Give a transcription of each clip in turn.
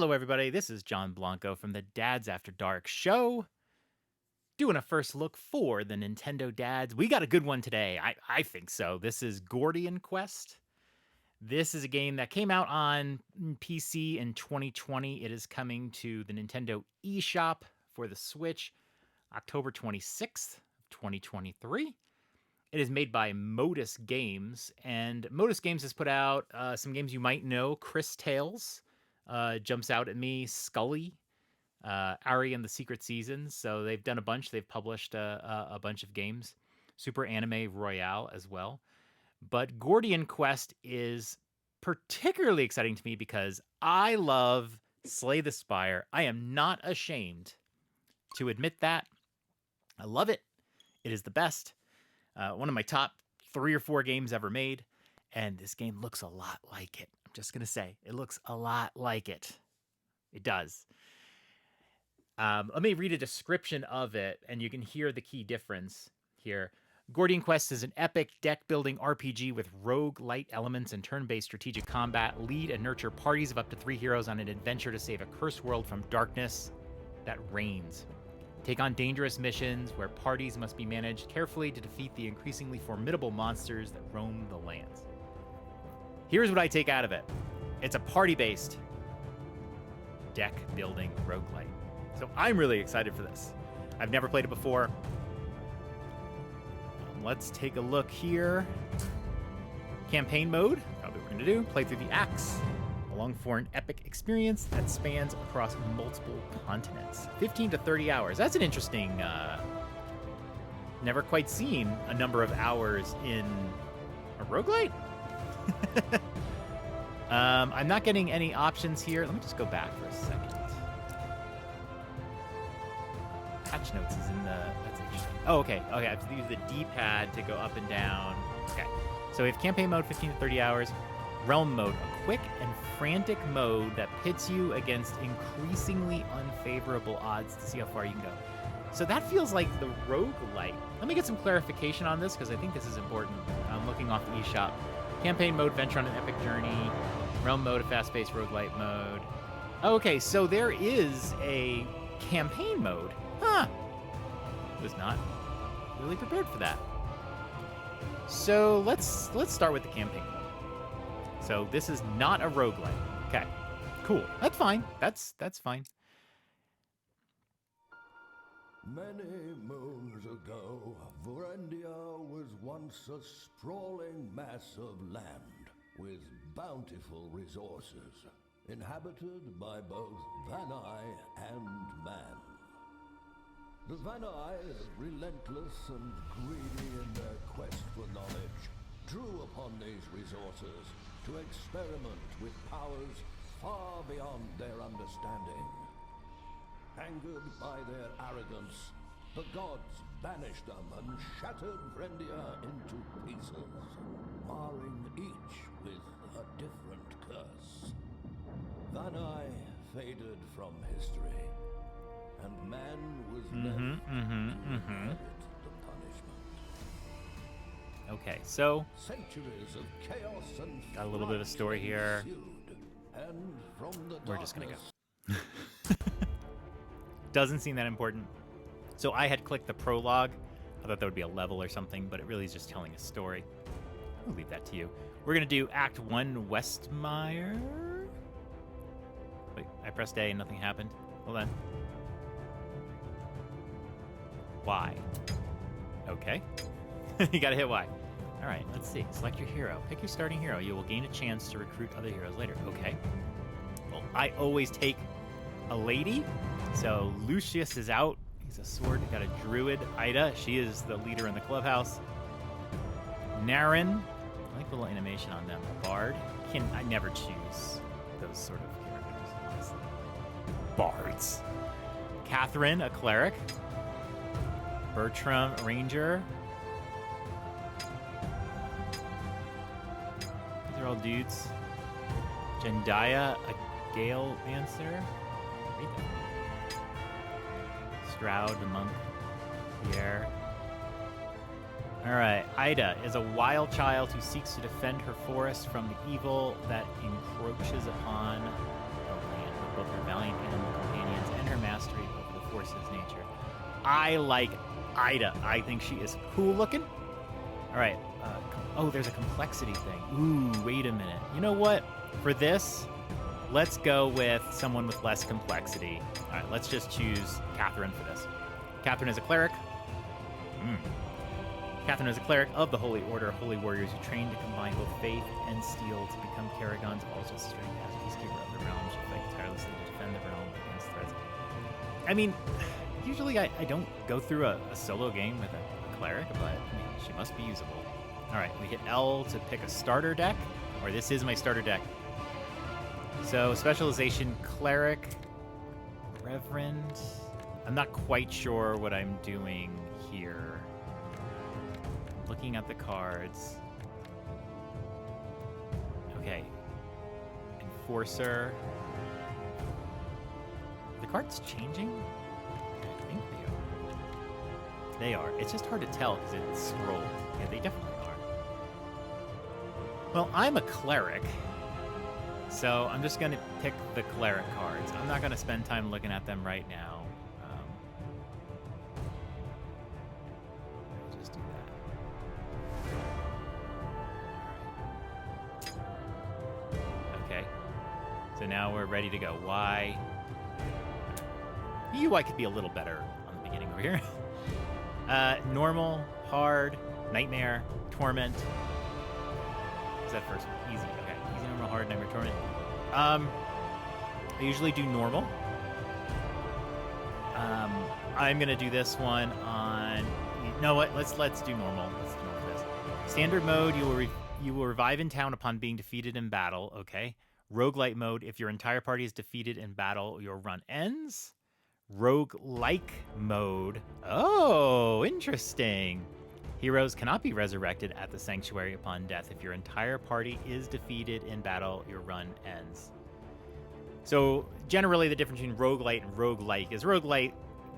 Hello, everybody. This is John Blanco from the Dads After Dark show. Doing a first look for the Nintendo Dads. We got a good one today. I think so. This is Gordian Quest. This is a game that came out on PC in 2020. It is coming to the Nintendo eShop for the Switch October 26th, 2023. It is made by Modus Games, and Modus Games has put out some games you might know. Chris Tales jumps out at me. Scully, Ari and the Secret Seasons. So they've done a bunch. They've published a bunch of games. Super Anime Royale as well. But Gordian Quest is particularly exciting to me because I love Slay the Spire. I am not ashamed to admit that. I love it. It is the best. One of my top 3 or 4 games ever made. And this game looks a lot like it. I'm just going to say, it looks a lot like it. It does. Let me read a description of it, and you can hear the key difference here. Gordian Quest is an epic deck-building RPG with roguelite elements and turn-based strategic combat. Lead and nurture parties of up to 3 heroes on an adventure to save a cursed world from darkness that reigns. Take on dangerous missions where parties must be managed carefully to defeat the increasingly formidable monsters that roam the lands. Here's what I take out of it. It's a party-based deck-building roguelite. So I'm really excited for this. I've never played it before. Let's take a look here. Campaign mode, probably what we're going to do. Play through the acts, along for an epic experience that spans across multiple continents. 15 to 30 hours. That's an interesting, never quite seen a number of hours in a roguelite. I'm not getting any options here. Let me just go back for a second. Patch notes is in the... That's interesting. Oh, okay. Okay, I have to use the D-pad to go up and down. Okay. So we have campaign mode, 15 to 30 hours. Realm mode, a quick and frantic mode that pits you against increasingly unfavorable odds to see how far you can go. So that feels like the roguelite. Let me get some clarification on this because I think this is important. I'm looking off the eShop. Campaign mode, venture on an epic journey. Realm mode, a fast-paced roguelite mode. Okay, so there is a campaign mode. Huh. Was not really prepared for that. So let's start with the campaign mode. So this is not a roguelite. Okay, cool. That's fine. That's fine. Many moons ago, Varendia was once a sprawling mass of land with bountiful resources, inhabited by both Vanai and man. The Vanai, relentless and greedy in their quest for knowledge, drew upon these resources to experiment with powers far beyond their understanding. Angered by their arrogance, the gods banished them and shattered Varendia into pieces, marring each with a different curse. Vanai faded from history, and man was left to inherit the punishment. Okay, so Centuries of chaos and got a little bit of a story here. ensued, and from the We're just gonna go. darkness, Doesn't seem that important. So I had clicked the prologue. I thought that would be a level or something, but it really is just telling a story. I'll leave that to you. We're going to do Act 1 Westmire. Wait, I pressed A and nothing happened. Hold on. Y. Okay. You got to hit Y. All right, let's see. Select your hero. Pick your starting hero. You will gain a chance to recruit other heroes later. Okay. Well, I always take a lady. So Lucius is out. He's a sword. Got a druid. Ida, she is the leader in the clubhouse. Naren, I like the little animation on them. Bard. I never choose those sort of characters, honestly. Bards. Catherine, a cleric. Bertram, a ranger. These are all dudes. Jendaya, a gale dancer. Read that. Stroud, the monk. Pierre. Alright, Ida is a wild child who seeks to defend her forest from the evil that encroaches upon the land. We're both her valiant animal companions and her mastery over the forces of nature. I like Ida. I think she is cool looking. All right. Oh, there's a complexity thing. Ooh, wait a minute. You know what? For this, let's go with someone with less complexity. All right, let's just choose Catherine for this. Catherine is a cleric. Catherine is a cleric of the Holy Order, holy warriors who train to combine both faith and steel to become Caragons, also strength as peacekeeper of the realm. She fights tirelessly to defend the realm against threats. I mean, usually I don't go through a solo game with a cleric, but I mean, she must be usable. All right, we hit L to pick a starter deck, or this is my starter deck. So specialization, cleric, reverend. I'm not quite sure what I'm doing here. Looking at the cards. Okay. Enforcer. Are the cards changing? I think they are. They are. It's just hard to tell because it's scrolled. Yeah, they definitely are. Well, I'm a cleric, so I'm just going to pick the cleric cards. I'm not going to spend time looking at them right now. I'll just do that. Okay. So now we're ready to go. Y. The UI could be a little better on the beginning over here. Normal, hard, nightmare, torment. That first one. Easy. Okay. Easy, normal, hard, nightmare, torment. I usually do normal. I'm gonna do this one on. You know what? Let's do normal. Let's do normal this. Standard mode, you will revive in town upon being defeated in battle. Okay. Roguelite mode, if your entire party is defeated in battle, your run ends. Roguelike mode. Oh, interesting. Heroes cannot be resurrected at the sanctuary upon death. If your entire party is defeated in battle, your run ends. So generally the difference between roguelite and roguelike is roguelite,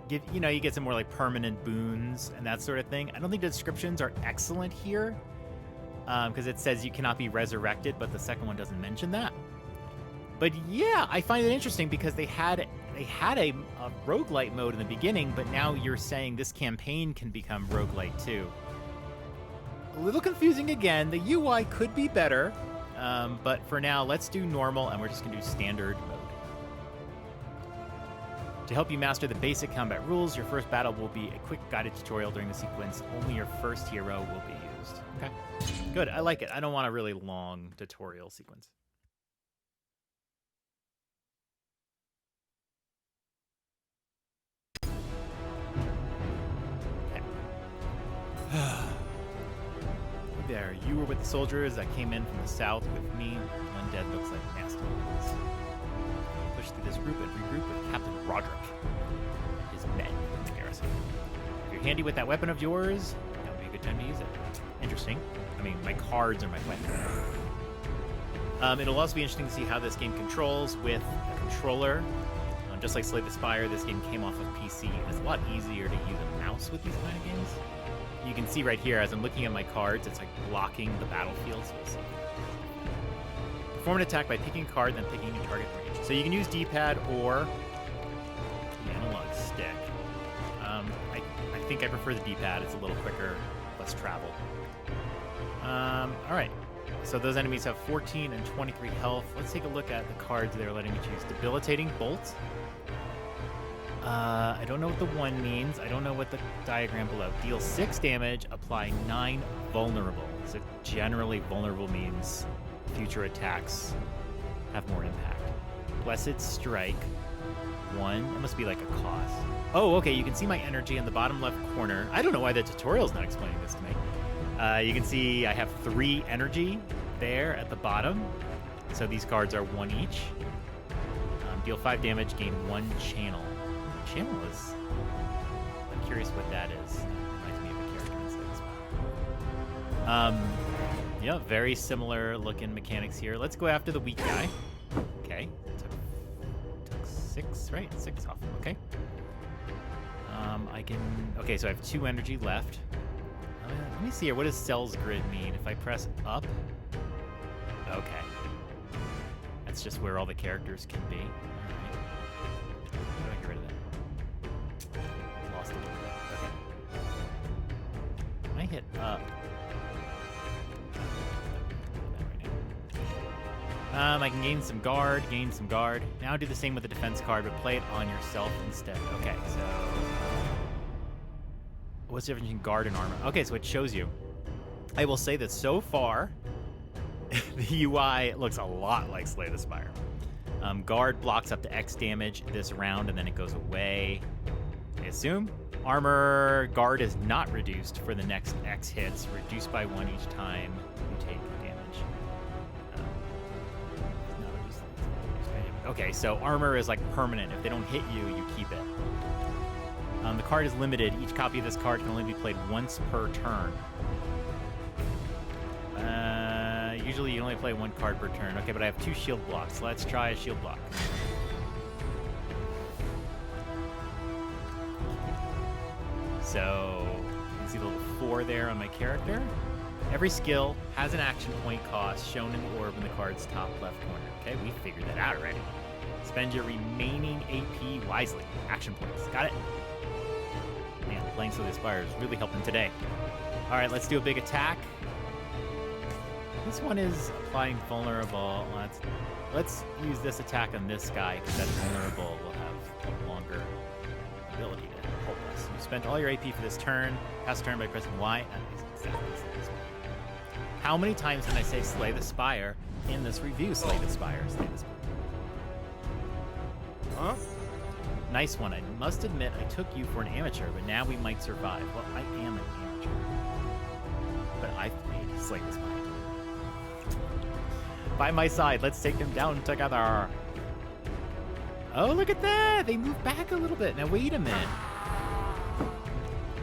you get some more like permanent boons and that sort of thing. I don't think the descriptions are excellent here because it says you cannot be resurrected, but the second one doesn't mention that. But yeah, I find it interesting because they had a roguelite mode in the beginning, but now you're saying this campaign can become roguelite too. A little confusing again. The UI could be better, but for now, let's do normal, and we're just going to do standard mode. To help you master the basic combat rules, your first battle will be a quick guided tutorial during the sequence. Only your first hero will be used. Okay, good. I like it. I don't want a really long tutorial sequence. There, you were with the soldiers that came in from the south with me. Undead looks like nasty ones. Push through this group and regroup with Captain Roderick and his men in the garrison. If you're handy with that weapon of yours, that would be a good time to use it. Interesting. I mean, my cards are my weapon. It'll also be interesting to see how this game controls with a controller. Just like Slay the Spire, this game came off of PC, and it's a lot easier to use a mouse with these kind of games. You can see right here, as I'm looking at my cards, it's like blocking the battlefield. So perform an attack by picking a card, then picking a target range. So you can use D-pad or the analog stick. I think I prefer the D-pad. It's a little quicker, less travel. All right. So those enemies have 14 and 23 health. Let's take a look at the cards they're letting me choose. Debilitating Bolt. I don't know what the 1 means. I don't know what the diagram below. Deal 6 damage, apply 9 vulnerable. So generally vulnerable means future attacks have more impact. Blessed Strike. 1. It must be like a cost. Oh, okay. You can see my energy in the bottom left corner. I don't know why the tutorial's not explaining this to me. You can see I have 3 energy there at the bottom. So these cards are 1 each. Deal 5 damage, gain 1 channel. Channel is... I'm curious what that is. It reminds me of a character inside this one. Yeah, very similar looking mechanics here. Let's go after the weak guy. Okay. Took 6, right? 6 off. Okay. I can... Okay, so I have 2 energy left. Let me see here. What does Cell's Grid mean? If I press up... Okay. that's just where all the characters can be. All right. How do I get rid of that? Lost a little bit. Okay. When I hit up. I can gain some guard. Now do the same with the defense card, but play it on yourself instead. Okay, so what's the difference between guard and armor? Okay, so it shows you. I will say that so far, the UI looks a lot like Slay the Spire. Guard blocks up to X damage this round, and then it goes away. I assume. Armor guard is not reduced for the next X hits, reduced by 1 each time you take damage. Okay, so armor is like permanent. If they don't hit you, you keep it. The card is limited. Each copy of this card can only be played once per turn. Usually you only play 1 card per turn. Okay, but I have 2 shield blocks. Let's try a shield block. So you can see the little 4 there on my character. Every skill has an action point cost shown in the orb in the card's top left corner. Okay, we figured that out already. Spend your remaining AP wisely. Action points. Got it? Man, playing Slay the Spire is really helping today. All right, let's do a big attack. This one is applying vulnerable. Let's use this attack on this guy because that vulnerable will have a longer ability to help us. You spent all your AP for this turn. Pass turn by pressing Y. How many times can I say Slay the Spire in this review? Slay the Spire, Slay the Spire. Huh? Nice one. I must admit I took you for an amateur, but now we might survive. Well, I am an amateur. But I've made Slay the Spire. By my side, let's take them down together. Oh, look at that! They moved back a little bit. Now, wait a minute.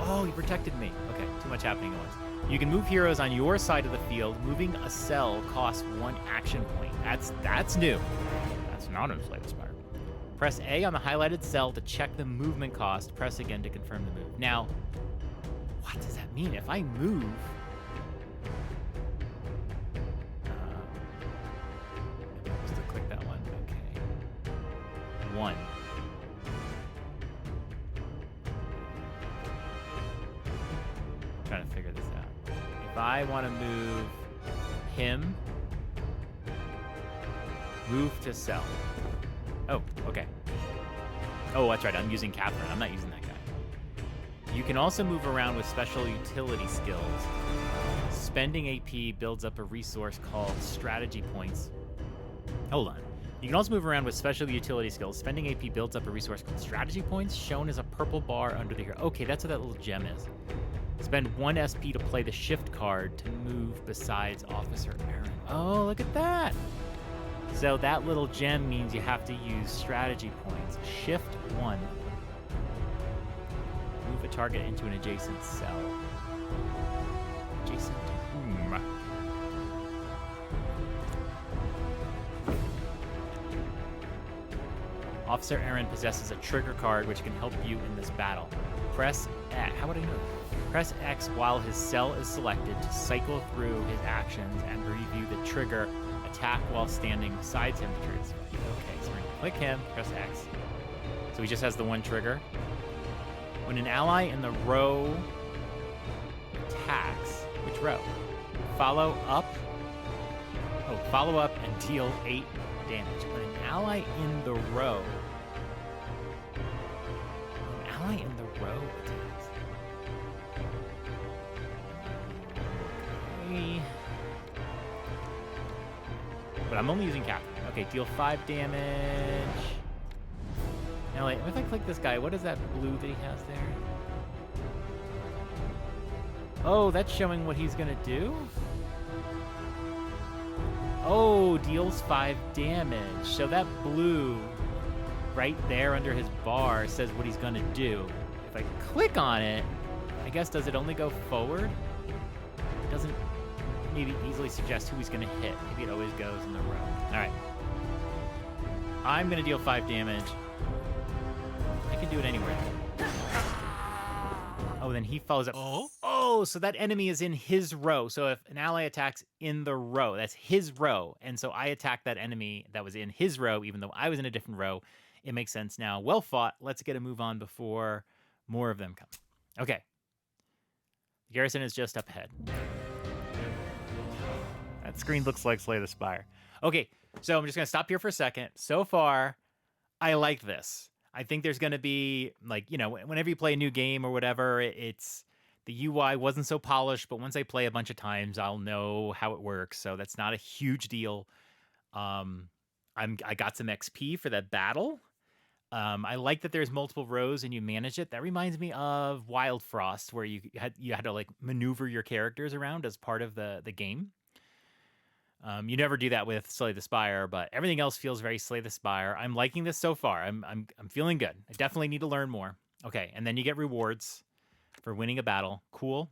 Oh, he protected me. Okay, too much happening at once. You can move heroes on your side of the field. Moving a cell costs 1 action point. That's new. That's not in Slay the Spire. Press A on the highlighted cell to check the movement cost. Press again to confirm the move. Now, what does that mean? If I move... Just to click that one. Okay. 1. Trying to figure this out. If I want to move him, move to cell. Oh, okay. Oh, that's right. I'm using Catherine. I'm not using that guy. You can also move around with special utility skills. Spending AP builds up a resource called strategy points. Hold on. You can also move around with special utility skills. Spending AP builds up a resource called strategy points, shown as a purple bar under the hero. Okay, that's what that little gem is. Spend 1 SP to play the shift card to move besides Officer Aaron. Oh, look at that. So that little gem means you have to use strategy points. Shift 1. Move a target into an adjacent cell. Adjacent to whom? Officer Aaron possesses a trigger card which can help you in this battle. Press X. How would I know? Press X while his cell is selected to cycle through his actions and review the trigger. Attack while standing beside him to trigger this fight. Okay, so we're going to click him, press X. So he just has the 1 trigger. When an ally in the row attacks, which row? Follow up and deal 8 damage. When an ally in the row attacks. Okay. But I'm only using Catherine. Okay, deal 5 damage. Now wait, if I click this guy, what is that blue that he has there? Oh, that's showing what he's gonna do? Oh, deals 5 damage. So that blue right there under his bar says what he's gonna do. If I click on it, I guess does it only go forward? It doesn't maybe easily suggest who he's going to hit. Maybe it always goes in the row. All right. I'm going to deal 5 damage. I can do it anywhere. Oh, then he follows up. Oh, Oh, so that enemy is in his row. So if an ally attacks in the row, that's his row. And so I attacked that enemy that was in his row, even though I was in a different row. It makes sense now. Well fought. Let's get a move on before more of them come. Okay. Garrison is just up ahead. That screen looks like Slay the Spire. Okay, so I'm just going to stop here for a second. So far, I like this. I think there's going to be, like, you know, whenever you play a new game or whatever, it's the UI wasn't so polished, but once I play a bunch of times, I'll know how it works. So that's not a huge deal. I got some XP for that battle. I like that there's multiple rows and you manage it. That reminds me of Wild Frost, where you had to like maneuver your characters around as part of the game. You never do that with Slay the Spire, but everything else feels very Slay the Spire. I'm liking this so far. I'm feeling good. I definitely need to learn more. Okay, and then you get rewards for winning a battle. Cool.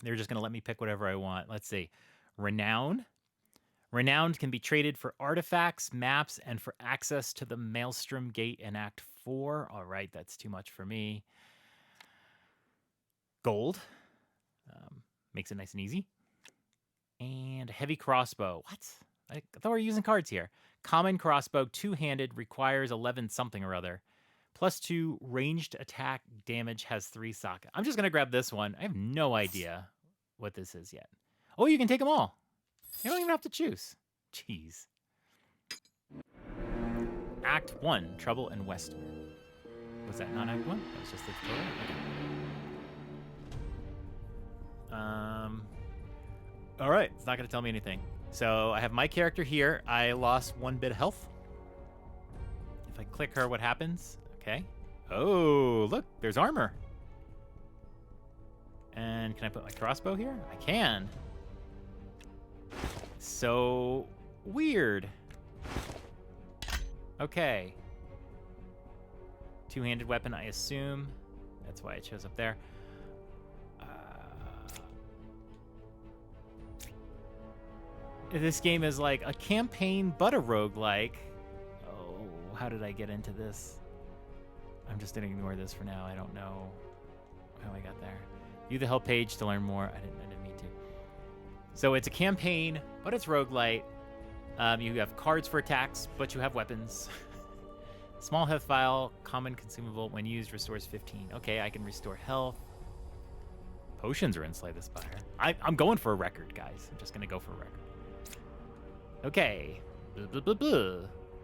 They're just gonna let me pick whatever I want. Let's see. Renown. Renowned can be traded for artifacts, maps, and for access to the Maelstrom Gate in Act 4. All right, that's too much for me. Gold. Makes it nice and easy. And a heavy crossbow. What? I thought we were using cards here. Common crossbow, two-handed, requires 11 something or other. +2 ranged attack damage, has 3 socket. I'm just going to grab this one. I have no idea what this is yet. Oh, you can take them all. You don't even have to choose. Jeez. Act 1, Trouble in Westmere. Was that not Act 1? That was just the tutorial? Okay. All right, it's not going to tell me anything. So I have my character here. I lost 1 bit of health. If I click her, what happens? Okay. Oh, look, there's armor. And can I put my crossbow here? I can. So weird. Okay. Two-handed weapon, I assume. That's why it shows up there. This game is like a campaign, but a roguelike. Oh, how did I get into this? I'm just going to ignore this for now. I don't know how I got there. View the help page to learn more. I didn't mean to. So it's a campaign, but it's roguelite. You have cards for attacks, but you have weapons. Small health vial, common consumable. When used, restores 15. Okay, I can restore health. Potions are in Slay the Spire. I'm going for a record, guys. I'm just going to go for a record. Okay. Blah, blah, blah, blah.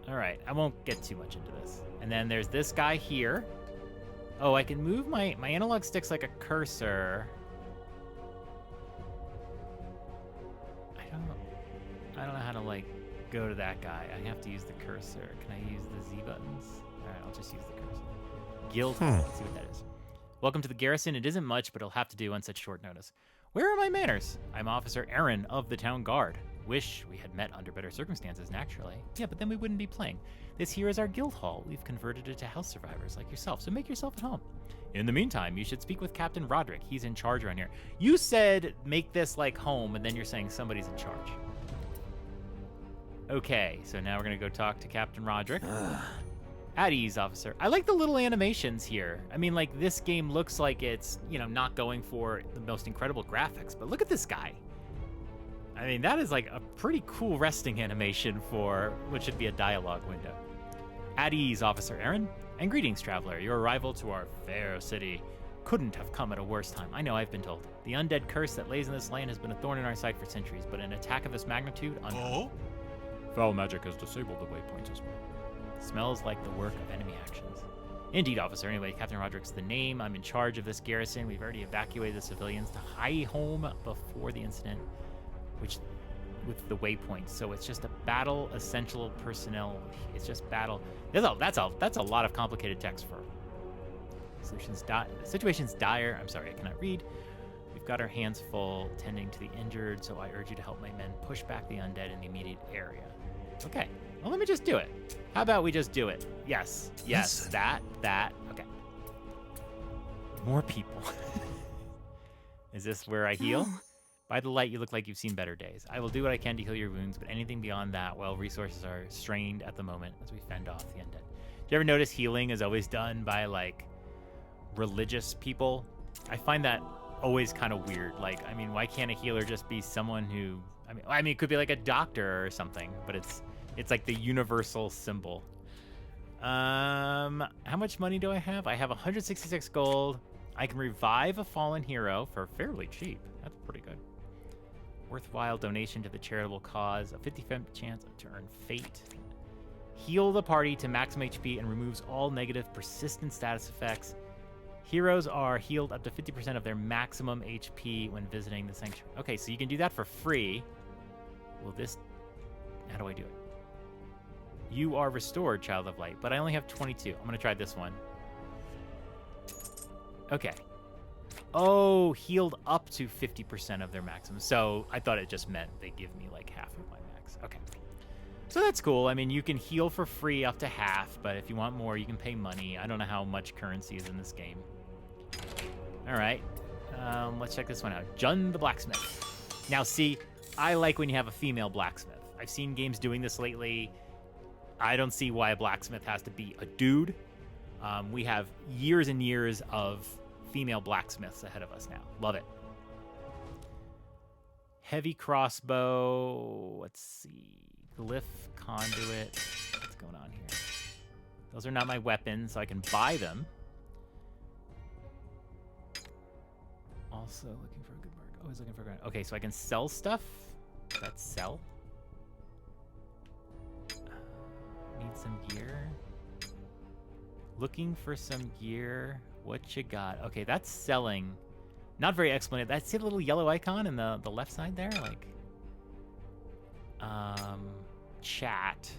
All right, I won't get too much into this. And then there's this guy here. Oh, I can move my analog stick's like a cursor. I don't know how to like go to that guy. I have to use the cursor. Can I use the Z buttons? All right, I'll just use the cursor. Guild. Let's see what that is. Welcome to the Garrison. It isn't much, but it'll have to do on such short notice. Where are my manners? I'm Officer Aaron of the Town Guard. Wish we had met under better circumstances, naturally. Yeah, but then we wouldn't be playing. This here is our guild hall. We've converted it to house survivors like yourself, so make yourself at home. In the meantime, you should speak with Captain Roderick. He's in charge around here. You said make this like home, and then you're saying somebody's in charge. Okay, so now we're going to go talk to Captain Roderick. At ease, officer. I like the little animations here. I mean, like, this game looks like it's, you know, not going for the most incredible graphics, but look at this guy. I mean, that is like a pretty cool resting animation for what should be a dialogue window. At ease, Officer Aaron. And greetings, traveler. Your arrival to our fair city couldn't have come at a worse time. I know, I've been told. The undead curse that lays in this land has been a thorn in our side for centuries, but an attack of this magnitude, unheard. Foul magic has disabled the waypoints as well. Smells like the work of enemy actions. Indeed, officer. Anyway, Captain Roderick's the name. I'm in charge of this garrison. We've already evacuated the civilians to High Home before the incident, which with the waypoints. So it's just a battle essential personnel. It's just battle. That's a lot of complicated text for situation's dire. I'm sorry, I cannot read. We've got our hands full tending to the injured, so I urge you to help my men push back the undead in the immediate area. Okay, well, let me just do it. How about we just do it? Yes, yes, that, okay. More people. Is this where I heal? By the light, you look like you've seen better days. I will do what I can to heal your wounds, but anything beyond that, well, resources are strained at the moment as we fend off the undead. Do you ever notice healing is always done by, like, religious people? I find that always kind of weird. Like, I mean, why can't a healer just be someone who, I mean, it could be like a doctor or something, but it's like the universal symbol. How much money do I have? I have 166 gold. I can revive a fallen hero for fairly cheap. That's pretty good. Worthwhile donation to the charitable cause. A 50% chance to earn fate. Heal the party to maximum HP and removes all negative persistent status effects. Heroes are healed up to 50% of their maximum HP when visiting the sanctuary. Okay, so you can do that for free. Will this... How do I do it? You are restored, Child of Light, but I only have 22. I'm going to try this one. Okay. Oh, healed up to 50% of their maximum. So I thought it just meant they give me like half of my max. Okay. So that's cool. I mean, you can heal for free up to half, but if you want more, you can pay money. I don't know how much currency is in this game. All right. Let's check this one out. Jun the Blacksmith. Now, see, I like when you have a female blacksmith. I've seen games doing this lately. I don't see why a blacksmith has to be a dude. We have years and years of female blacksmiths ahead of us now. Love it. Heavy crossbow. Let's see. Glyph conduit. What's going on here? Those are not my weapons, so I can buy them. Also looking for a good mark. Always looking for a good... Okay, so I can sell stuff. That's sell. Need some gear. Looking for some gear. What you got? Okay, that's selling. Not very explanatory. That's see the little yellow icon in the left side there? Like, chat.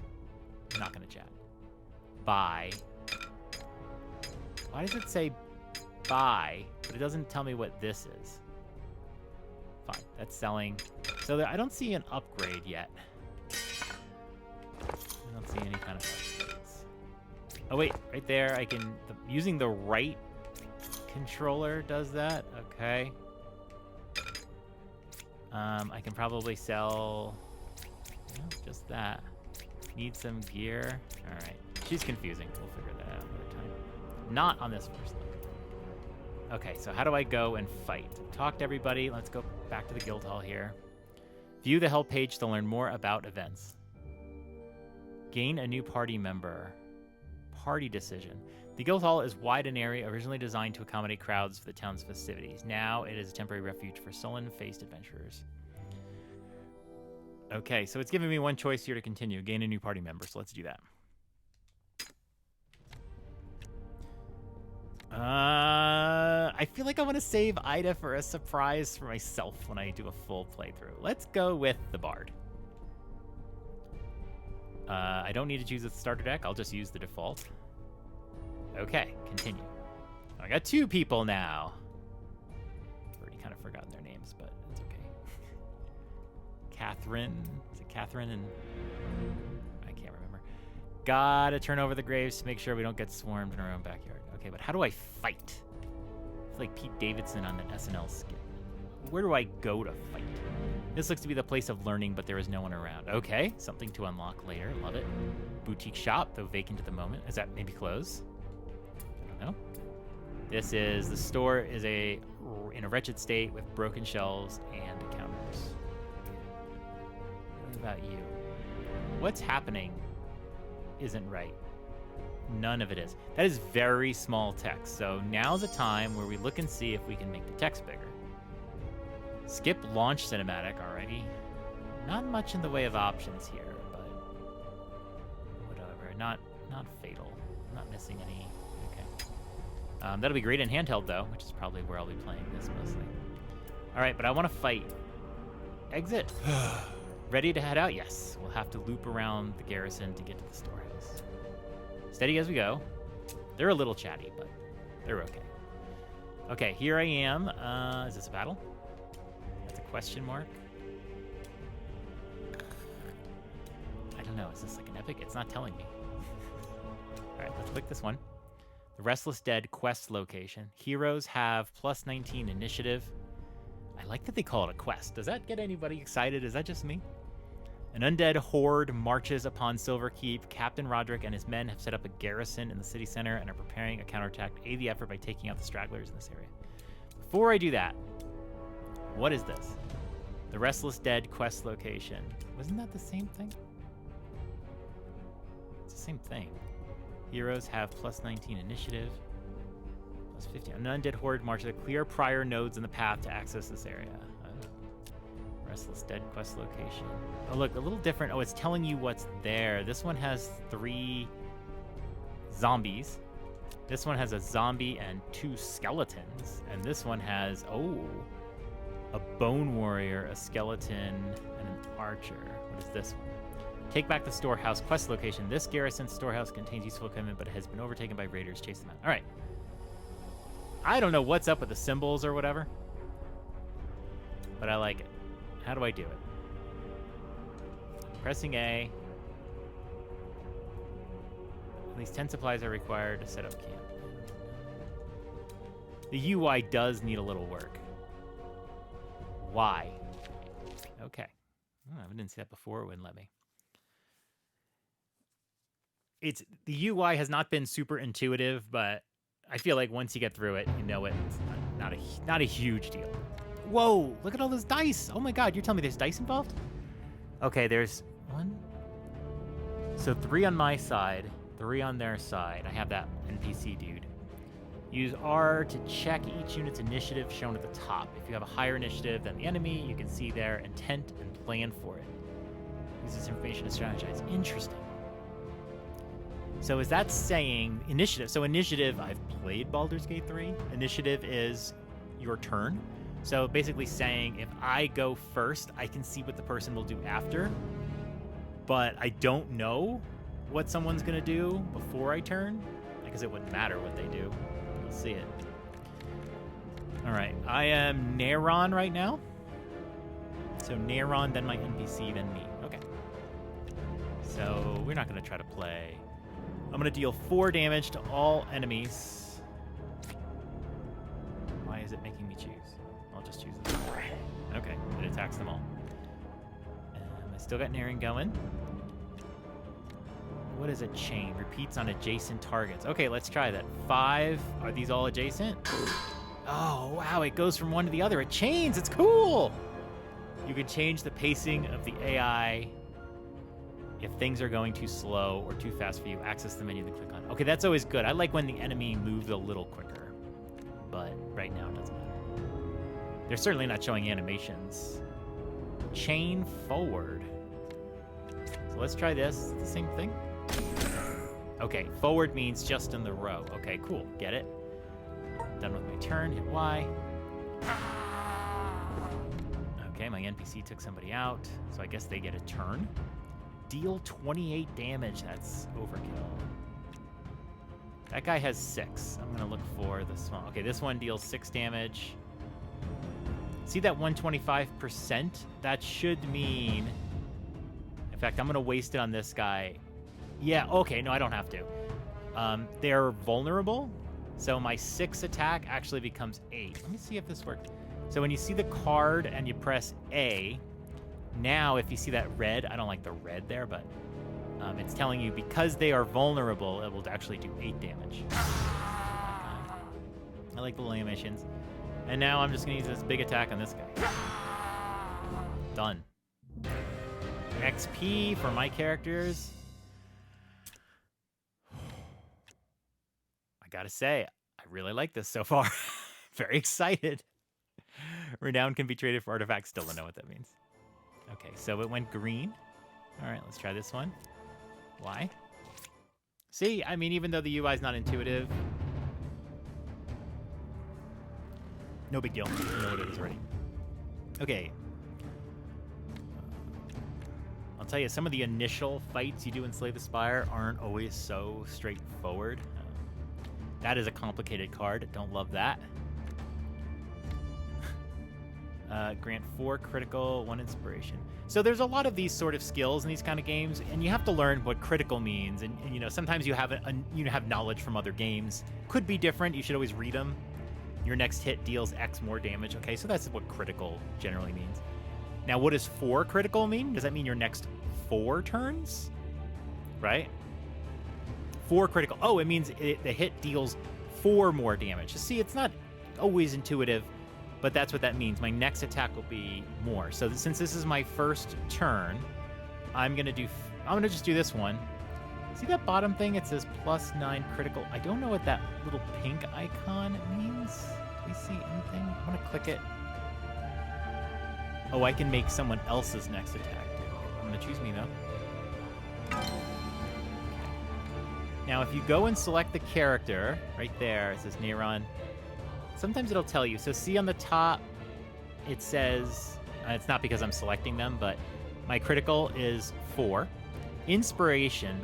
I'm not gonna chat. Buy. Why does it say buy, but it doesn't tell me what this is? Fine, that's selling. So I don't see an upgrade yet. I don't see any kind of upgrades. Oh wait, right there, I can, using the right controller does that, okay. I can probably sell, just that. Need some gear, all right. She's confusing, we'll figure that out another time. Not on this first look. Okay, so how do I go and fight? Talk to everybody, let's go back to the guild hall here. View the help page to learn more about events. Gain a new party member. Party decision. The guild hall is wide an area originally designed to accommodate crowds for the town's festivities. Now it is a temporary refuge for sullen-faced adventurers. Okay, so it's giving me one choice here to continue. Gain a new party member, so let's do that. I feel like I want to save Ida for a surprise for myself when I do a full playthrough. Let's go with the Bard. I don't need to choose a starter deck. I'll just use the default. Okay, continue. I got 2 people now. I've already kind of forgotten their names, but it's okay. Catherine. Is it Catherine and... I can't remember. Gotta turn over the graves to make sure we don't get swarmed in our own backyard. Okay, but how do I fight? It's like Pete Davidson on the SNL skit. Where do I go to fight? This looks to be the place of learning, but there is no one around. Okay, something to unlock later. Love it. Boutique shop, though vacant at the moment. Is that maybe closed? I don't know. This is, the store is in a wretched state with broken shelves and counters. What about you? What's happening isn't right. None of it is. That is very small text. So now's a time where we look and see if we can make the text bigger. Skip launch cinematic already. Not much in the way of options here, but whatever. Not fatal. I'm not missing any. Okay. That'll be great in handheld though, which is probably where I'll be playing this mostly. All right, but I want to fight. Exit. Ready to head out? Yes. We'll have to loop around the garrison to get to the storehouse. Steady as we go. They're a little chatty, but they're okay. Okay, here I am. Is this a battle? That's a question mark. I don't know. Is this like an epic? It's not telling me. All right, let's click this one. The Restless Dead quest location. Heroes have plus 19 initiative. I like that they call it a quest. Does that get anybody excited? Is that just me? An undead horde marches upon Silver Keep. Captain Roderick and his men have set up a garrison in the city center and are preparing a counterattack to aid the effort by taking out the stragglers in this area. Before I do that, What is this? The Restless Dead quest location. Wasn't that the same thing? It's the same thing. Heroes have plus 19 initiative. Plus 50. An undead horde marches to clear prior nodes in the path to access this area. Restless Dead quest location. Oh, look, a little different. Oh, it's telling you what's there. This one has 3 zombies. This one has a zombie and 2 skeletons. And this one has, a bone warrior, a skeleton, and an archer. What is this one? Take back the storehouse quest location. This garrison storehouse contains useful equipment, but has been overtaken by raiders. Chase them out. All right. I don't know what's up with the symbols or whatever, but I like it. How do I do it? Pressing A. At least 10 supplies are required to set up camp. The UI does need a little work. Why? Okay. Oh, I didn't see that before. It wouldn't let me. The UI has not been super intuitive, but I feel like once you get through it, you know it's not a huge deal. Whoa, look at all those dice. Oh my god, you're telling me there's dice involved? Okay, there's 1. So 3 on my side, 3 on their side. I have that NPC dude. Use R to check each unit's initiative shown at the top. If you have a higher initiative than the enemy, you can see their intent and plan for it. Use this information to strategize. Interesting. So is that saying initiative? So initiative, I've played Baldur's Gate 3. Initiative is your turn. So basically saying if I go first, I can see what the person will do after, but I don't know what someone's going to do before I turn, because it wouldn't matter what they do. You'll see it. All right, I am Neron right now. So Neron, then my NPC, then me. Okay. So we're not going to try to play. I'm going to deal 4 damage to all enemies. Why is it making me choose? I'll just choose it. Okay, it attacks them all. I still got Naren going. What is a chain? Repeats on adjacent targets. Okay, let's try that. 5. Are these all adjacent? Oh, wow, it goes from one to the other. It chains. It's cool. You can change the pacing of the AI. If things are going too slow or too fast for you, access the menu, then click on. Okay, that's always good. I like when the enemy moves a little quicker, but right now it doesn't matter. They're certainly not showing animations. Chain forward. So let's try this. It's the same thing. Okay, forward means just in the row. Okay, cool. Get it. Done with my turn. Hit Y. Okay, my NPC took somebody out, so I guess they get a turn. Deal 28 damage. That's overkill. That guy has 6. I'm going to look for the small. Okay, this one deals 6 damage. See that 125%? That should mean... In fact, I'm going to waste it on this guy. Yeah, okay, no, I don't have to. They're vulnerable, so my 6 attack actually becomes 8. Let me see if this works. So when you see the card and you press A, now if you see that red, I don't like the red there, but it's telling you because they are vulnerable, it will actually do 8 damage. I like the little animations. And now I'm just going to use this big attack on this guy. Done. XP for my characters. I gotta say, I really like this so far. Very excited. Renown can be traded for artifacts. Still don't know what that means. Okay, so it went green. All right, let's try this one. Why? See, I mean, even though the UI is not intuitive, no big deal. You know what it is already. Okay. I'll tell you, some of the initial fights you do in Slay the Spire aren't always so straightforward. That is a complicated card. Don't love that. Grant 4 critical, 1 inspiration. So there's a lot of these sort of skills in these kind of games, and you have to learn what critical means. And you know, sometimes you have knowledge from other games. Could be different. You should always read them. Your next hit deals X more damage. Okay, so that's what critical generally means. Now, what does 4 critical mean? Does that mean your next 4 turns? Right? 4 critical. Oh, it means the hit deals 4 more damage. See, it's not always intuitive. but that's what that means. My next attack will be more. So since this is my first turn, I'm gonna just do this one. See that bottom thing? It says +9 critical. I don't know what that little pink icon means. Do we see anything? I'm gonna click it. Oh, I can make someone else's next attack. I'm gonna choose me though. Now, if you go and select the character right there, it says Neyron. Sometimes it'll tell you. So see on the top, it says, it's not because I'm selecting them, but my critical is 4. Inspiration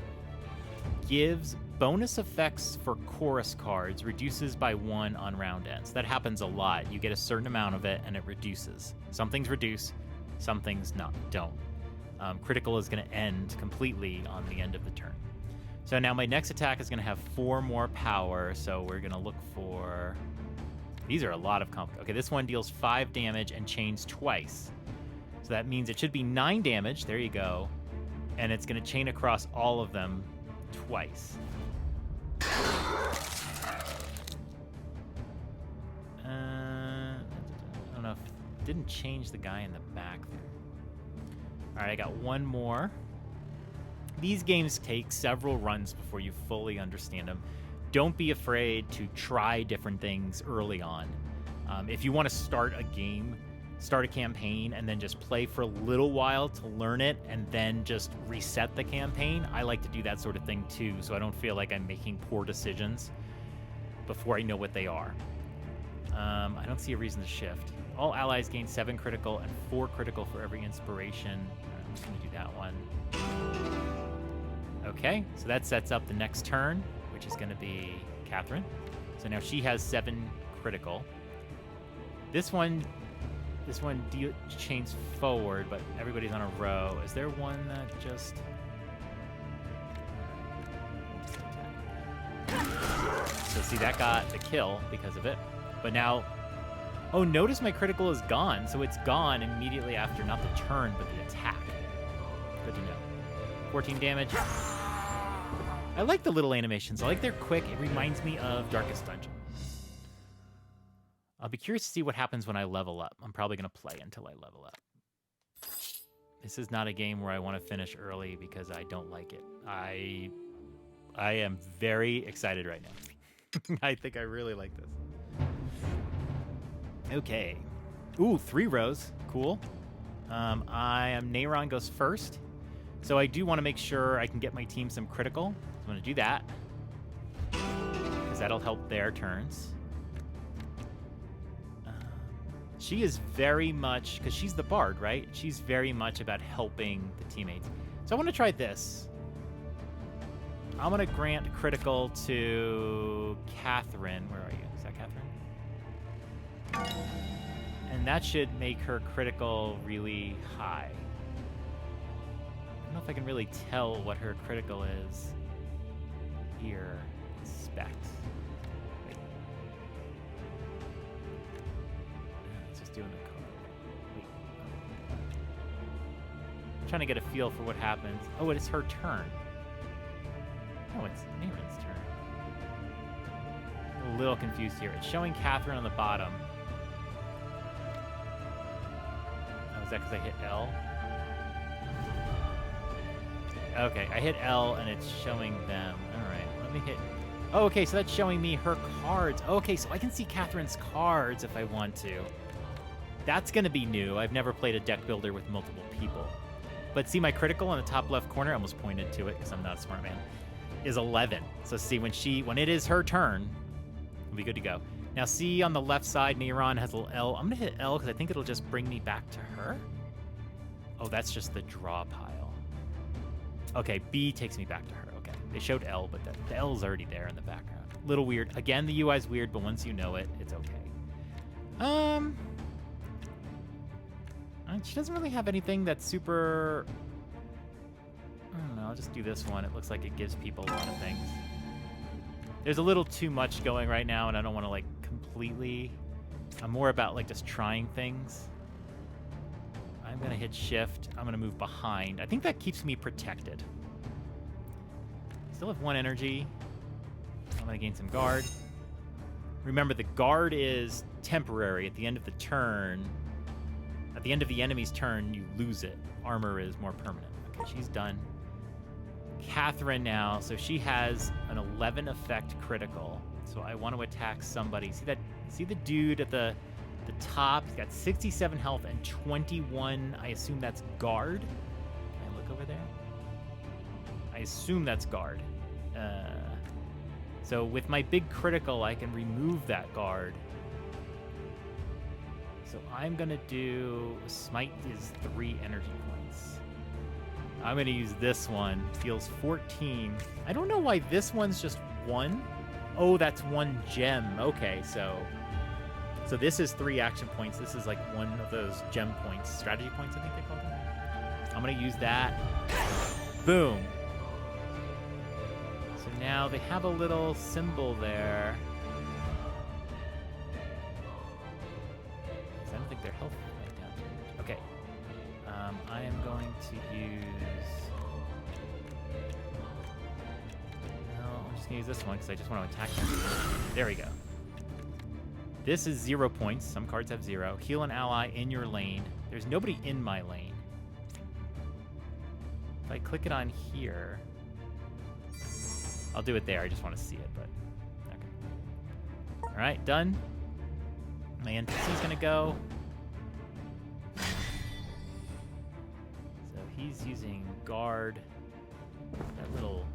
gives bonus effects for chorus cards, reduces by 1 on round ends. That happens a lot. You get a certain amount of it and it reduces. Some things reduce, some things don't. Critical is going to end completely on the end of the turn. So now my next attack is going to have 4 more power, so we're going to look for... These are a lot of Okay, this one deals 5 damage and chains twice. So that means it should be 9 damage. There you go. And it's going to chain across all of them twice. I don't know if it didn't change the guy in the back there. All right, I got one more. These games take several runs before you fully understand them. Don't be afraid to try different things early on. If you want to start a game, start a campaign, and then just play for a little while to learn it, and then just reset the campaign, I like to do that sort of thing too, so I don't feel like I'm making poor decisions before I know what they are. I don't see a reason to shift. All allies gain 7 critical and 4 critical for every inspiration. I'm just going to do that one. Okay, so that sets up the next turn, which is going to be Catherine. So now she has 7 critical. This one chains forward, but everybody's on a row. Is there one that just... So see, that got the kill because of it. But now... Oh, notice my critical is gone. So it's gone immediately after, not the turn, but the attack. Good to know. 14 damage. I like the little animations. I like they're quick. It reminds me of Darkest Dungeon. I'll be curious to see what happens when I level up. I'm probably going to play until I level up. This is not a game where I want to finish early because I don't like it. I am very excited right now. I think I really like this. Okay. Ooh, 3 rows. Cool. Neyron goes first. So I do want to make sure I can get my team some critical. So I'm going to do that. Because that'll help their turns. She is very much, because she's the bard, right? She's very much about helping the teammates. So I want to try this. I'm going to grant critical to Catherine. Where are you? Is that Catherine? And that should make her critical really high. I don't know if I can really tell what her critical is. Here, inspect. Wait. It's just doing the card. Wait. I'm trying to get a feel for what happens. Oh, it is her turn. Oh, it's Neyron's turn. A little confused here. It's showing Catherine on the bottom. Oh, is that because I hit L? Okay, I hit L and it's showing them. All right, let me hit... Oh, okay, so that's showing me her cards. Okay, so I can see Catherine's cards if I want to. That's going to be new. I've never played a deck builder with multiple people. But see my critical in the top left corner? I almost pointed to it because I'm not a smart man. Is 11. So see, when it is her turn, we'll be good to go. Now see on the left side, Neyron has a little L. I'm going to hit L because I think it'll just bring me back to her. Oh, that's just the draw pile. Okay, B takes me back to her. Okay, they showed L, but the L is already there in the background. Little weird. Again, the UI is weird, but once you know it, it's okay. She doesn't really have anything that's super... I don't know, I'll just do this one. It looks like it gives people a lot of things. There's a little too much going right now, and I don't want to, like, completely... I'm more about, like, just trying things. I'm going to hit shift. I'm going to move behind. I think that keeps me protected. Still have 1 energy. I'm going to gain some guard. Remember, the guard is temporary. At the end of the turn, at the end of the enemy's turn, you lose it. Armor is more permanent. Okay, she's done. Catherine now, so she has an 11 effect critical. So I want to attack somebody. See that? See the dude at the top? He's got 67 health and 21. I assume that's guard. Can I look over there? I assume that's guard. So with my big critical, I can remove that guard. So I'm gonna do smite is 3 energy points. I'm gonna use this one. Deals 14. I don't know why this one's just 1. Oh, that's 1 gem. Okay, so this is 3 action points. This is like one of those gem points, strategy points, I think they call them. I'm gonna use that. Boom. So now they have a little symbol there. I don't think their health went down too much. Okay. I am going to use... No, I'm just going to use this one because I just want to attack them. There we go. This is 0 points. Some cards have 0. Heal an ally in your lane. There's nobody in my lane. If I click it on here... I'll do it there. I just want to see it, but... Okay. All right, done. My NPC's going to go. So he's using guard. That little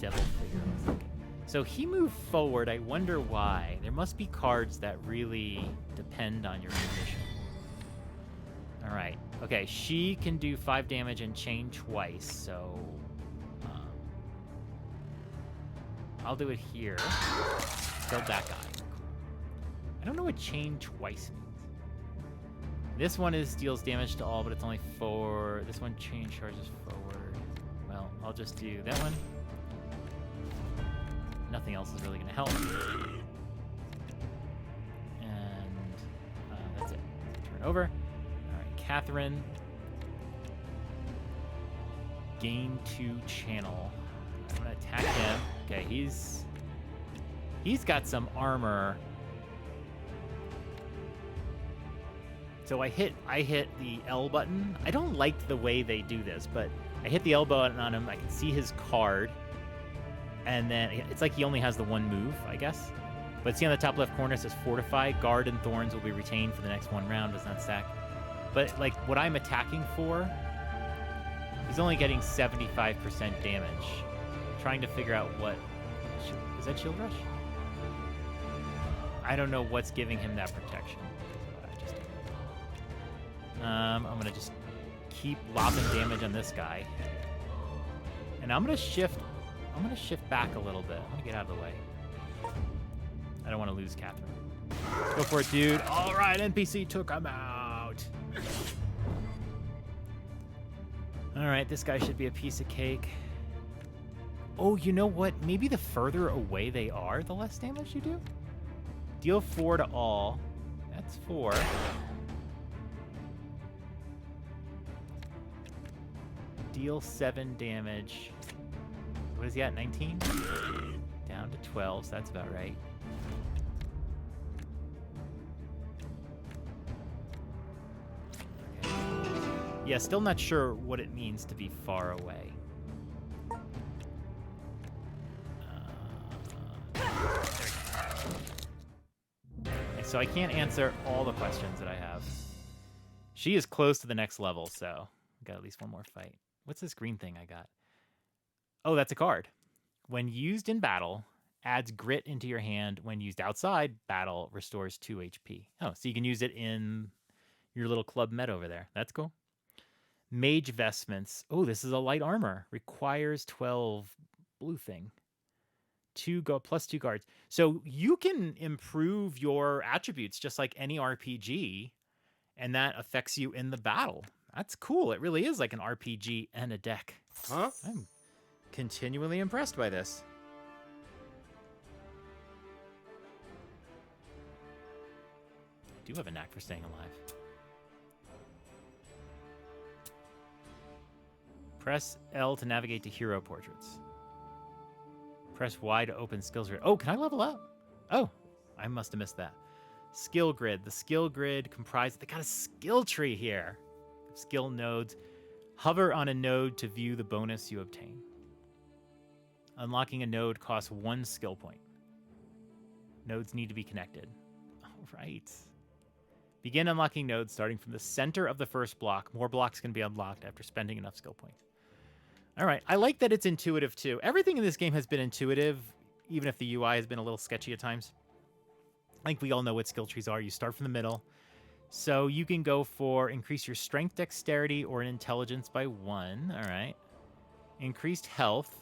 devil figure. I was thinking. So he moved forward. I wonder why. There must be cards that really depend on your position. All right. Okay, she can do 5 damage and chain twice, so... I'll do it here. Kill that guy. I don't know what chain twice means. This one deals damage to all, but it's only 4. This one chain charges forward. Well, I'll just do that one. Nothing else is really going to help. And that's it. Turn over. All right, Catherine. Gain 2 channel. I'm going to attack him. Okay, he's got some armor. So I hit the L button. I don't like the way they do this, but I hit the L button on him. I can see his card. And then it's like he only has the 1 move, I guess. But see on the top left corner it says Fortify. Guard and Thorns will be retained for the next 1 round. Does not stack. But like what I'm attacking for, he's only getting 75% damage. Trying to figure out what... Is that Shield Rush? I don't know what's giving him that protection. I'm going to just keep lobbing damage on this guy. And I'm going to shift back a little bit. I'm going to get out of the way. I don't want to lose Catherine. Go for it, dude. All right, NPC took him out. All right, this guy should be a piece of cake. Oh, you know what? Maybe the further away they are, the less damage you do. Deal 4 to all. That's 4. Deal 7 damage. What is he at? 19? Down to 12, so that's about right. Okay. Yeah, still not sure what it means to be far away. So I can't answer all the questions that I have. She is close to the next level, so I've got at least 1 more fight. What's this green thing I got? Oh, that's a card. When used in battle, adds grit into your hand. When used outside battle, restores 2 HP. Oh, so you can use it in your little club med over there. That's cool. Mage vestments. Oh, this is a light armor. Requires 12 blue thing. Plus 2 guards. So you can improve your attributes just like any RPG, and that affects you in the battle. That's cool. It really is like an RPG and a deck. Huh? I'm continually impressed by this. I do have a knack for staying alive. Press L to navigate to hero portraits. Press Y to open skills. Oh, can I level up? Oh, I must have missed that. Skill grid. The skill grid comprised... They got a skill tree here. Skill nodes. Hover on a node to view the bonus you obtain. Unlocking a node costs 1 skill point. Nodes need to be connected. All right. Begin unlocking nodes starting from the center of the first block. More blocks can be unlocked after spending enough skill points. All right. I like that it's intuitive, too. Everything in this game has been intuitive, even if the UI has been a little sketchy at times. I think we all know what skill trees are. You start from the middle. So you can go for increase your strength, dexterity, or an intelligence by 1. All right. Increased health.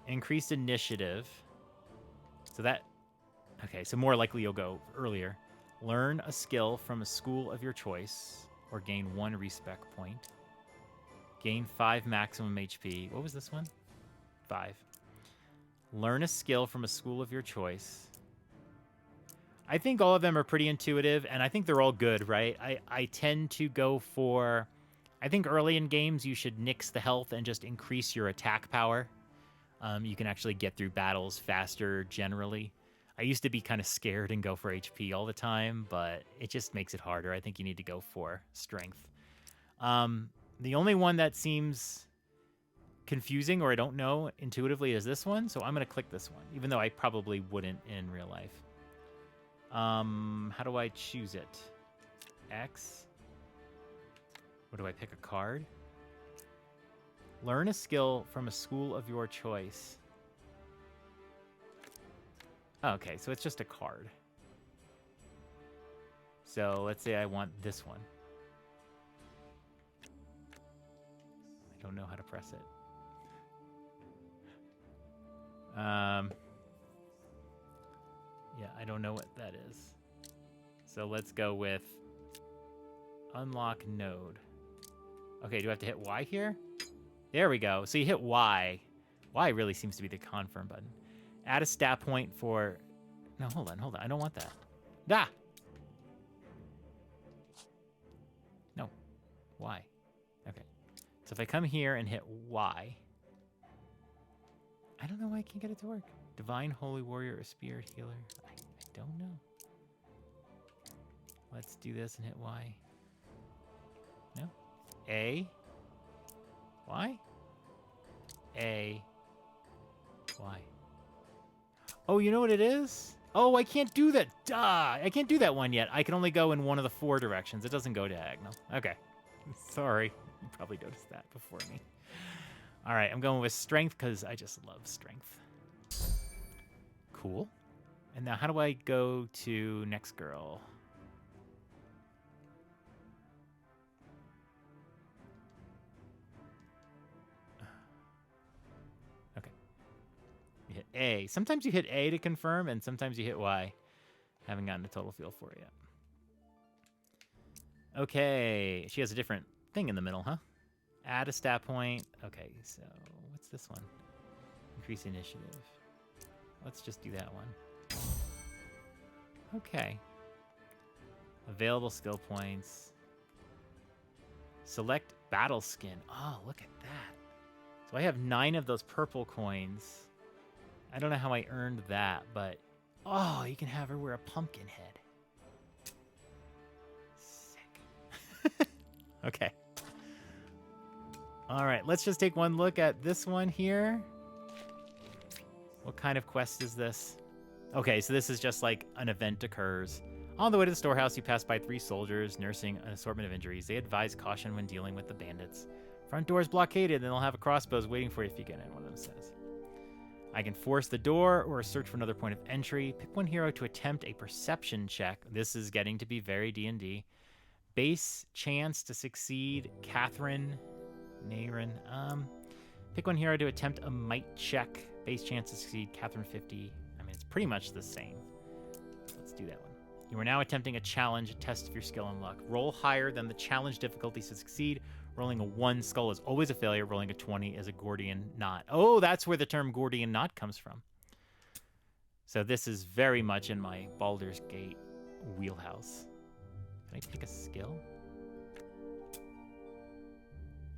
Increased initiative. So that... Okay, so more likely you'll go earlier. Learn a skill from a school of your choice, or gain 1 respec point. Gain 5 maximum HP. What was this one? 5. Learn a skill from a school of your choice. I think all of them are pretty intuitive, and I think they're all good, right? I tend to go for... I think early in games, you should nix the health and just increase your attack power. You can actually get through battles faster, generally. I used to be kind of scared and go for HP all the time, but it just makes it harder. I think you need to go for strength. The only one that seems confusing, or I don't know intuitively, is this one, so I'm going to click this one, even though I probably wouldn't in real life. How do I choose it? X. What do I pick? A card? Learn a skill from a school of your choice. Okay, so it's just a card. So let's say I want this one. I don't know how to press it. Yeah, I don't know what that is. So let's go with unlock node. Okay, do I have to hit Y here? There we go. So you hit Y. Y really seems to be the confirm button. Add a stat point for... No, hold on. I don't want that. Ah! No. Y. Okay. So if I come here and hit Y... I don't know why I can't get it to work. Divine, Holy Warrior, or Spirit Healer? I don't know. Let's do this and hit Y. No? A. Y? A. Y. Oh, you know what it is? Oh, I can't do that. Duh! I can't do that one yet. I can only go in one of the 4 directions. It doesn't go diagonal. Okay. Sorry. You probably noticed that before me. All right, I'm going with strength because I just love strength. Cool. And now how do I go to next girl? Okay. You hit A. Sometimes you hit A to confirm, and sometimes you hit Y. Haven't gotten a total feel for it yet. Okay. She has a different thing in the middle, huh? Add a stat point. Okay, so what's this one? Increase initiative. Let's just do that one. Okay. Available skill points. Select battle skin. Oh, look at that. So I have 9 of those purple coins. I don't know how I earned that, but... Oh, you can have her wear a pumpkin head. Sick. Okay. All right, let's just take one look at this one here. What kind of quest is this? Okay, so this is just like an event occurs. On the way to the storehouse, you pass by 3 soldiers nursing an assortment of injuries. They advise caution when dealing with the bandits. Front door is blockaded, and they'll have a crossbows waiting for you if you get in, one of them says. I can force the door or search for another point of entry. Pick one hero to attempt a perception check. This is getting to be very D&D. Base chance to succeed, Catherine... Naren. Pick one hero to attempt a might check. Base chance to succeed, Catherine 50. I mean, it's pretty much the same. Let's do that one. You are now attempting a challenge, a test of your skill and luck. Roll higher than the challenge difficulty to succeed. Rolling a 1 skull is always a failure. Rolling a 20 is a Gordian knot. Oh, that's where the term Gordian knot comes from. So this is very much in my Baldur's Gate wheelhouse. Can I pick a skill?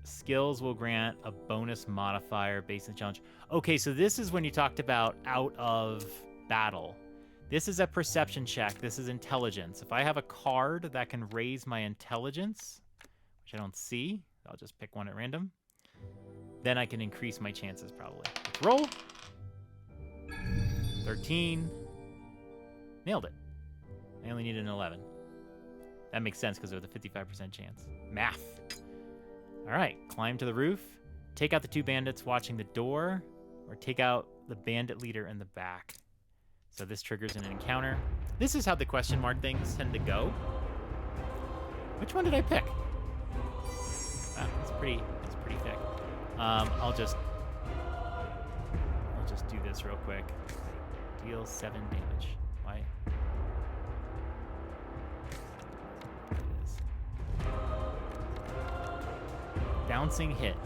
Skills will grant a bonus modifier based on the challenge. Okay, so this is when you talked about out of battle. This is a perception check. This is intelligence. If I have a card that can raise my intelligence, which I don't see, I'll just pick one at random, then I can increase my chances probably. Let's roll. 13. Nailed it. I only needed an 11. That makes sense because of the 55% chance. Math. All right, climb to the roof. Take out the 2 bandits watching the door, or take out the bandit leader in the back. So this triggers an encounter. This is how the question mark things tend to go. Which one did I pick? It's pretty thick. I'll just do this real quick. Deal 7 damage. Why? It is. Bouncing hit.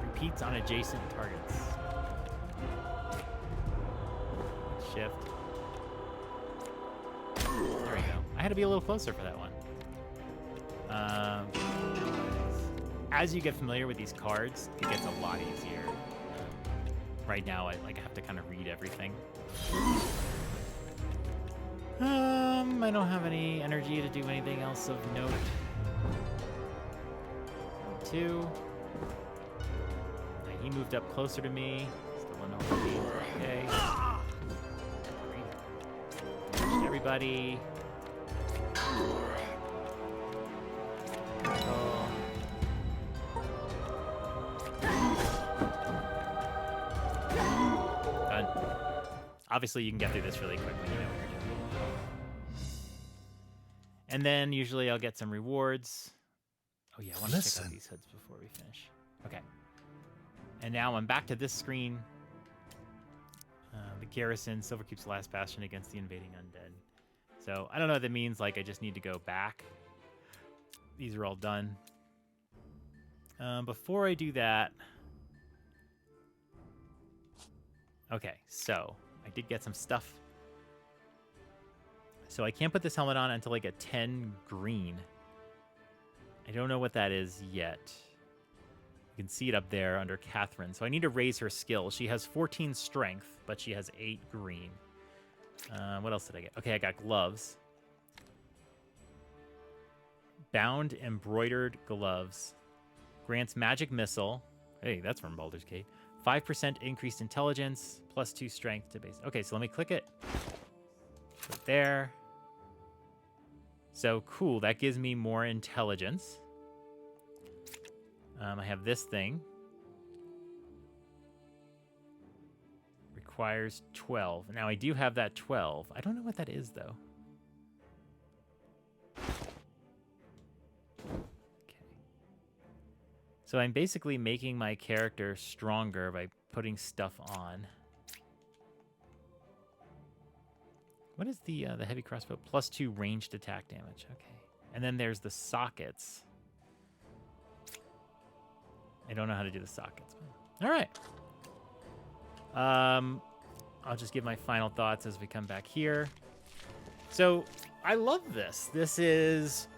Repeats on adjacent targets. Shift. There we go. I had to be a little closer for that one. As you get familiar with these cards, it gets a lot easier. Right now, I have to kind of read everything. I don't have any energy to do anything else of note. 2. He moved up closer to me. Still an OP. Okay. Everybody. Done. Obviously, you can get through this really quick when you know what you're doing. And then usually I'll get some rewards. Oh yeah, I want to check out these hoods before we finish. Okay. And now I'm back to this screen. The Garrison, Silverkeep's last bastion against the invading undead. So I don't know what that means. Like I just need to go back. These are all done. Before I do that, okay. So I did get some stuff. So I can't put this helmet on until I get 10 green. I don't know what that is yet. You can see it up there under Catherine. So I need to raise her skill. She has 14 strength, but she has 8 green. What else did I get? Okay, I got gloves. Bound embroidered gloves. Grants magic missile. Hey, that's from Baldur's Gate. 5% increased intelligence, plus 2 strength to base. Okay, so let me click it. Put it there. So cool, that gives me more intelligence. I have this thing. Requires 12. Now I do have that 12. I don't know what that is though. Okay. So I'm basically making my character stronger by putting stuff on. What is the heavy crossbow? Plus 2 ranged attack damage. Okay. And then there's the sockets. I don't know how to do the sockets. All right. I'll just give my final thoughts as we come back here. So I love this. This is,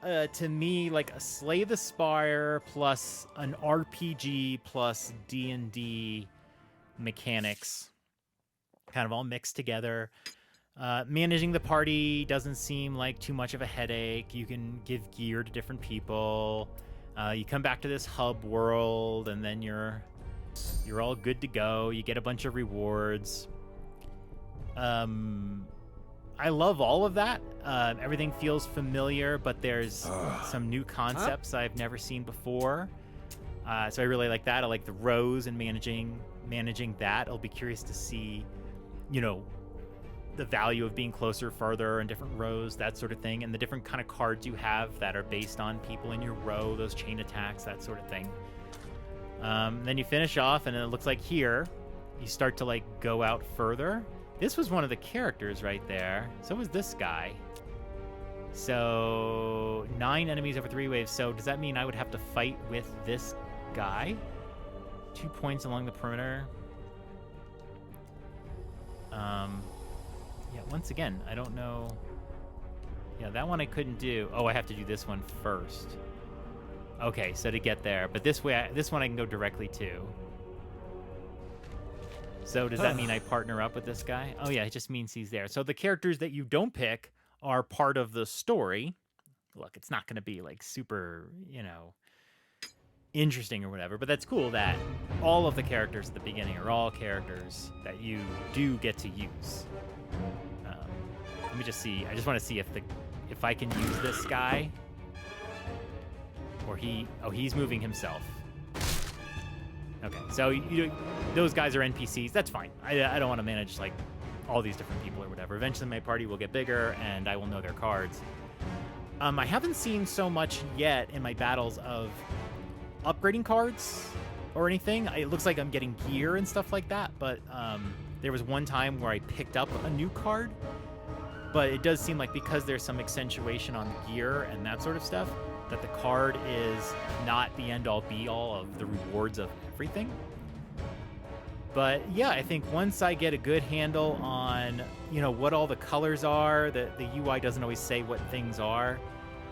to me, like a Slay the Spire plus an RPG plus D&D mechanics, kind of all mixed together. Managing the party doesn't seem like too much of a headache. You can give gear to different people. You come back to this hub world, and then you're all good to go. You get a bunch of rewards. I love all of that. Everything feels familiar, but there's some new concepts I've never seen before. So I really like that. I like the rows and managing that. I'll be curious to see, the value of being closer, farther, and different rows, that sort of thing, and the different kind of cards you have that are based on people in your row, those chain attacks, that sort of thing. Then you finish off, and it looks like here, you start to go out further. This was one of the characters right there. So was this guy. So 9 enemies over 3 waves. So does that mean I would have to fight with this guy? 2 points along the perimeter. Yeah, once again, I don't know. Yeah, that one I couldn't do. Oh, I have to do this one first. Okay, so to get there. But this one I can go directly to. So does that mean I partner up with this guy? Oh yeah, it just means he's there. So the characters that you don't pick are part of the story. Look, it's not going to be like super, interesting or whatever, but that's cool that all of the characters at the beginning are all characters that you do get to use. Let me just see. I just want to see if I can use this guy, or he's moving himself. Okay, so those guys are NPCs. That's fine. I don't want to manage like all these different people or whatever. Eventually, my party will get bigger, and I will know their cards. I haven't seen so much yet in my battles of upgrading cards or anything. It looks like I'm getting gear and stuff like that, but there was one time where I picked up a new card, but it does seem like because there's some accentuation on gear and that sort of stuff, that the card is not the end-all be-all of the rewards of everything. But yeah, I think once I get a good handle on, what all the colors are, the UI doesn't always say what things are,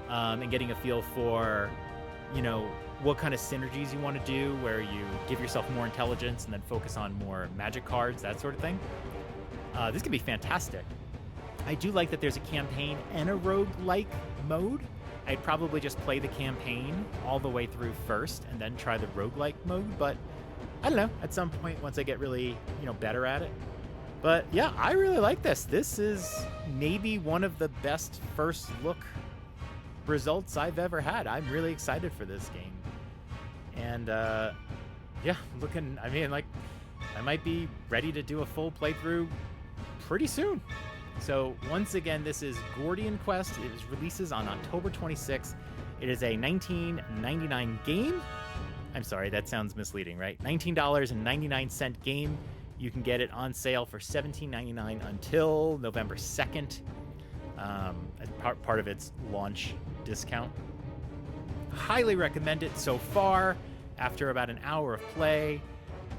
and getting a feel for, what kind of synergies you want to do, where you give yourself more intelligence and then focus on more magic cards, that sort of thing. This can be fantastic. I do like that there's a campaign and a roguelike mode. I'd probably just play the campaign all the way through first and then try the roguelike mode, but I don't know, at some point once I get really, better at it. But yeah, I really like this. This is maybe one of the best first look results I've ever had. I'm really excited for this game. And yeah, I might be ready to do a full playthrough pretty soon. So once again, this is Gordian Quest. It releases on October 26th. It is a $19.99 game. I'm sorry, that sounds misleading, right? $19.99 game. You can get it on sale for $17.99 until November 2nd, as part of its launch discount. Highly recommend it so far after about an hour of play.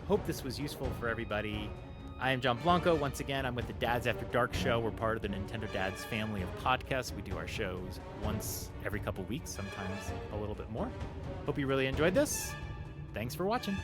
Hope this was useful for everybody. I am John Blanco. Once again, I'm with the Dads After Dark show. We're part of the Nintendo Dads family of podcasts. We do our shows once every couple weeks, sometimes a little bit more. Hope you really enjoyed this. Thanks for watching.